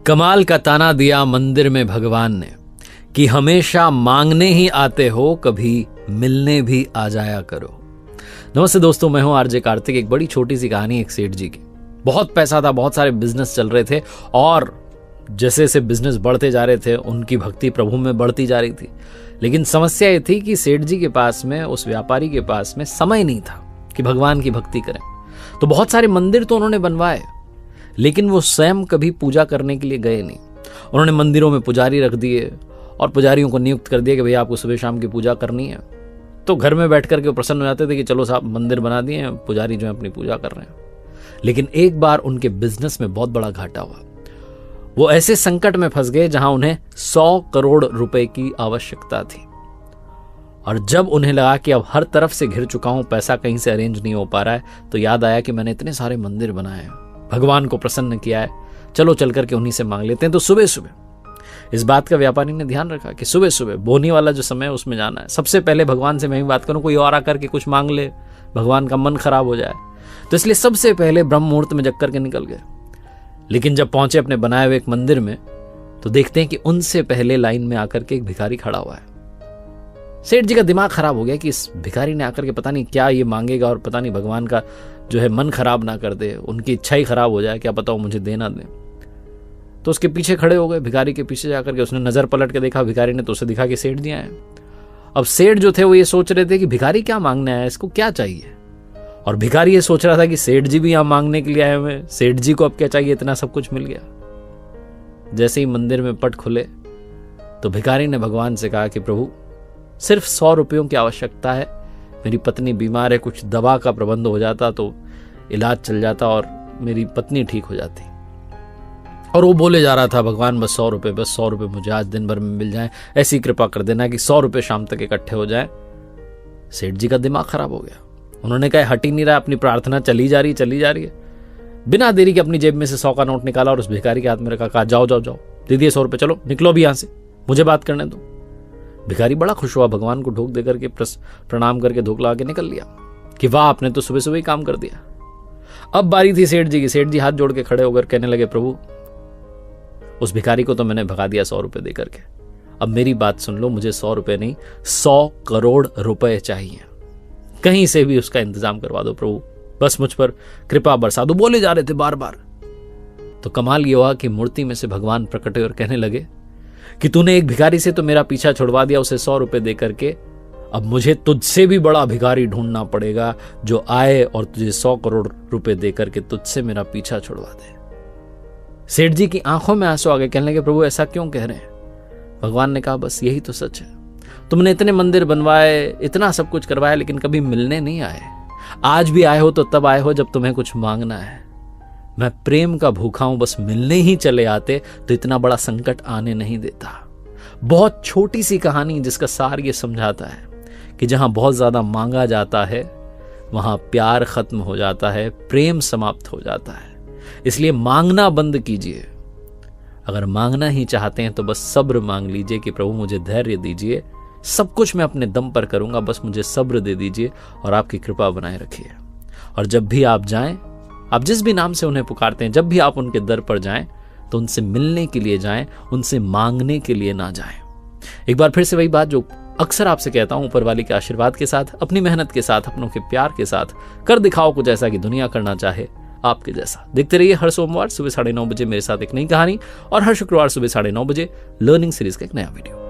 कमाल का ताना दिया मंदिर में भगवान ने कि हमेशा मांगने ही आते हो, कभी मिलने भी आ जाया करो। नमस्ते दोस्तों, मैं हूं आरजे कार्तिक। एक बड़ी छोटी सी कहानी एक सेठ जी की। बहुत पैसा था, बहुत सारे बिजनेस चल रहे थे और जैसे जैसे बिजनेस बढ़ते जा रहे थे उनकी भक्ति प्रभु में बढ़ती जा रही थी। लेकिन समस्या ये थी कि सेठ जी के पास में, उस व्यापारी के पास में समय नहीं था कि भगवान की भक्ति करें। तो बहुत सारे मंदिर तो उन्होंने बनवाए, लेकिन वो स्वयं कभी पूजा करने के लिए गए नहीं। उन्होंने मंदिरों में पुजारी रख दिए और पुजारियों को नियुक्त कर दिया कि भैया आपको सुबह शाम की पूजा करनी है। तो घर में बैठ करके वो प्रसन्न हो जाते थे कि चलो साहब मंदिर बना दिए हैं, पुजारी जो है अपनी पूजा कर रहे हैं। लेकिन एक बार उनके बिजनेस में बहुत बड़ा घाटा हुआ। वो ऐसे संकट में फंस गए जहां उन्हें 100 करोड़ रुपए की आवश्यकता थी। और जब उन्हें लगा कि अब हर तरफ से घिर चुका हूं, पैसा कहीं से अरेंज नहीं हो पा रहा है, तो याद आया कि मैंने इतने सारे मंदिर बनाए हैं, भगवान को प्रसन्न किया है, चलो चल करके उन्हीं से मांग लेते हैं। तो सुबह सुबह इस बात का व्यापारी ने ध्यान रखा कि सुबह सुबह बोनी वाला जो समय है उसमें जाना है। सबसे पहले भगवान से मैं ही बात करूं, कोई और आकर के कुछ मांग ले, भगवान का मन खराब हो जाए। तो इसलिए सबसे पहले ब्रह्म मुहूर्त में जग करके निकल गए। लेकिन जब पहुंचे अपने बनाए हुए एक मंदिर में, तो देखते हैं कि उनसे पहले लाइन में आकर के एक भिखारी खड़ा हुआ है। सेठ जी का दिमाग खराब हो गया कि इस भिखारी ने आकर के पता नहीं क्या ये मांगेगा और पता नहीं भगवान का जो है मन खराब ना कर दे, उनकी इच्छा ही खराब हो जाए, क्या पता वो मुझे देना दे। तो उसके पीछे खड़े हो गए। भिखारी के पीछे जाकर के उसने नजर पलट के देखा भिखारी ने, तो उसे दिखा कि सेठ जी आए। अब सेठ जो थे वो ये सोच रहे थे कि भिखारी क्या मांगने आया, इसको क्या चाहिए। और भिखारी ये सोच रहा था कि सेठ जी भी यहां मांगने के लिए आए हुए, सेठ जी को अब क्या चाहिए, इतना सब कुछ मिल गया। जैसे ही मंदिर में पट खुले तो भिखारी ने भगवान से कहा कि प्रभु सिर्फ 100 रुपयों की आवश्यकता है, मेरी पत्नी बीमार है, कुछ दवा का प्रबंध हो जाता तो इलाज चल जाता और मेरी पत्नी ठीक हो जाती। और वो बोले जा रहा था, भगवान बस 100 रुपये, बस 100 रुपये मुझे आज दिन भर में मिल जाए, ऐसी कृपा कर देना कि 100 रुपये शाम तक इकट्ठे हो जाए। सेठ जी का दिमाग खराब हो गया। उन्होंने कहा हट ही नहीं रहा, अपनी प्रार्थना चली जा रही है। बिना देरी के अपनी जेब में से 100 का नोट निकाला और उस भिखारी के हाथ में रखा, कहा जाओ जाओ जाओ, दे दिए 100 रुपये, चलो निकलो भी यहां से, मुझे बात करने दो। भिखारी बड़ा खुश हुआ, भगवान को ढोक देकर के प्रणाम करके धोख लगा के निकल लिया कि वाह आपने तो सुबह सुबह ही काम कर दिया। अब बारी थी सेठ जी की। सेठ जी हाथ जोड़ के खड़े होकर कहने लगे, प्रभु उस भिखारी को तो मैंने भगा दिया 100 रुपये देकर के, अब मेरी बात सुन लो, मुझे 100 रुपये नहीं 100 करोड़ रुपए चाहिए। कहीं से भी उसका इंतजाम करवा दो प्रभु, बस मुझ पर कृपा बरसा दो। बोले जा रहे थे बार बार। तो कमाल ये हुआ कि मूर्ति में से भगवान प्रकट हुए और कहने लगे कि तूने एक भिखारी से तो मेरा पीछा छुड़वा दिया, उसे 100 रुपये दे करके, अब मुझे तुझसे भी बड़ा भिखारी ढूंढना पड़ेगा जो आए और तुझे 100 करोड़ रुपए दे करके तुझसे मेरा पीछा छुड़वा दे। सेठ जी की आंखों में आंसू आ गए। कहने लगे प्रभु ऐसा क्यों कह रहे हैं। भगवान ने कहा बस यही तो सच है, तुमने इतने मंदिर बनवाए, इतना सब कुछ करवाया, लेकिन कभी मिलने नहीं आए। आज भी आए हो तो तब आए हो जब तुम्हें कुछ मांगना है। मैं प्रेम का भूखा हूं, बस मिलने ही चले आते तो इतना बड़ा संकट आने नहीं देता। बहुत छोटी सी कहानी जिसका सार ये समझाता है कि जहां बहुत ज्यादा मांगा जाता है वहां प्यार खत्म हो जाता है, प्रेम समाप्त हो जाता है। इसलिए मांगना बंद कीजिए। अगर मांगना ही चाहते हैं तो बस सब्र मांग लीजिए कि प्रभु मुझे धैर्य दीजिए, सब कुछ मैं अपने दम पर करूंगा, बस मुझे सब्र दे दीजिए और आपकी कृपा बनाए रखिए। और जब भी आप जाएं, आप जिस भी नाम से उन्हें पुकारते हैं, जब भी आप उनके दर पर जाएं तो उनसे मिलने के लिए जाएं, उनसे मांगने के लिए ना जाएं। एक बार फिर से वही बात जो अक्सर आपसे कहता हूं, ऊपर वाले के आशीर्वाद के साथ, अपनी मेहनत के साथ, अपनों के प्यार के साथ कर दिखाओ कुछ ऐसा कि दुनिया करना चाहे आपके जैसा। देखते रहिए हर सोमवार सुबह 9:30 बजे मेरे साथ एक नई कहानी और हर शुक्रवार सुबह 9:30 बजे लर्निंग सीरीज का एक नया वीडियो।